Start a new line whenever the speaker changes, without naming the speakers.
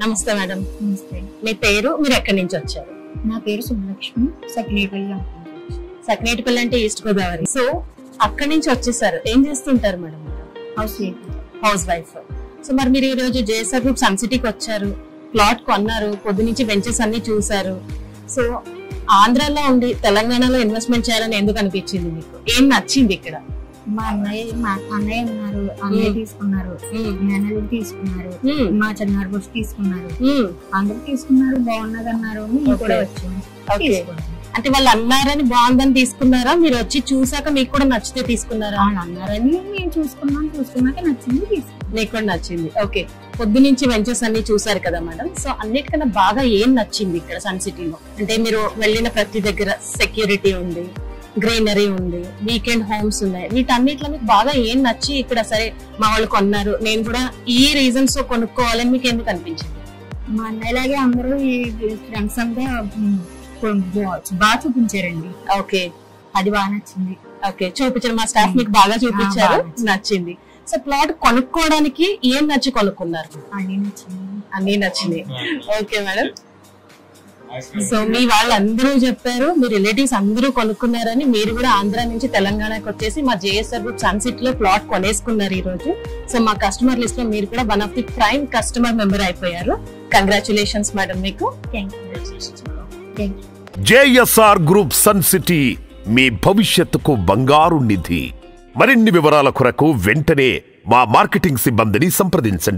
నమస్తే మేడం.
నమస్తే.
మీ పేరు, మీరు ఎక్కడి నుంచి వచ్చారు?
నా పేరు సుబ్బలక్ష్మి. సకినేటిపల్లి.
సకినేటిపల్లి అంటే ఈస్ట్ గోదావరి. సో అక్కడి నుంచి వచ్చేసారు. ఏం చేస్తుంటారు మేడం? House wife. సో మరి మీరు ఈ రోజు జేఎస్ఆర్ గ్రూప్ సన్ సిటీకి వచ్చారు, ప్లాట్ కొన్నారు, పొద్దు నుంచి వెంచర్స్ అన్ని చూసారు. సో ఆంధ్రాలో ఉండి తెలంగాణలో ఇన్వెస్ట్మెంట్ చేయాలని ఎందుకు అనిపించింది మీకు? ఏం నచ్చింది ఇక్కడ?
మా అన్నయ్య ఉన్నారు, అన్నయ్య తీసుకున్నారు, మేనలు తీసుకున్నారు, మా చిన్నారు బుష్ తీసుకున్నారు, అందరు తీసుకున్నారు, బాగున్నది అన్నారు. కూడా వచ్చాము.
అంటే వాళ్ళు అన్నారని బాగుందని తీసుకున్నారా, మీరు వచ్చి చూసాక మీకు కూడా నచ్చితే తీసుకున్నారా?
వాళ్ళు అన్నారని మేము చూసుకున్నాక నచ్చింది తీసుకున్నాం.
మీకు కూడా నచ్చింది. ఓకే, పొద్దు నుంచి వెంచర్స్ అన్ని చూసారు కదా మేడం. సో అన్నిటికన్నా బాగా ఏం నచ్చింది ఇక్కడ సన్ సిటీలో? అంటే మీరు వెళ్ళిన ప్రతి దగ్గర సెక్యూరిటీ ఉంది, గ్రీనరీ ఉంది, వీకెండ్ హోమ్స్ ఉన్నాయి. వీటన్నిటిలో మీకు బాగా ఏం నచ్చి ఇక్కడ సరే మా వాళ్ళు కొన్నారు, నేను కూడా ఈ రీజన్స్ తో కొనుక్కోవాలని మీకు ఎందుకు అనిపించింది?
మా అన్నయ్యలాగే అందరూ ఈ ఫ్రెండ్స్ అంతా బాగా చూపించారండి.
ఓకే,
అది బాగా నచ్చింది.
ఓకే, చూపించారు, మా స్టాఫ్ మీకు బాగా చూపించారు, నచ్చింది. సో ప్లాట్ కొనుక్కోవడానికి ఏం నచ్చి కొనుక్కున్నారు? అన్ని నచ్చింది. Okay madam. సో మీ వాళ్ళందరూ చెప్పారు, మీ రిలేటివ్స్ అందరూ కొనుక్కున్నారని, మీరు కూడా ఆంధ్ర నుంచి తెలంగాణకి వచ్చేసి మా జేఎస్ఆర్ గ్రూప్ సన్ సిటీలో ప్లాట్ కొనేసుకున్నారు ఈ రోజు. సో మా కస్టమర్ లిస్ట్ లో మీరు కూడా one of the prime customer member అయిపోయారు. కంగ్రాచులేషన్స్ మేడం మీకు.
జేఎస్ఆర్ గ్రూప్ సన్ సిటీ మీ భవిష్యత్తుకు బంగారు నిధి. మరిన్ని వివరాల కొరకు వెంటనే మా మార్కెటింగ్ సిబ్బందిని సంప్రదించండి.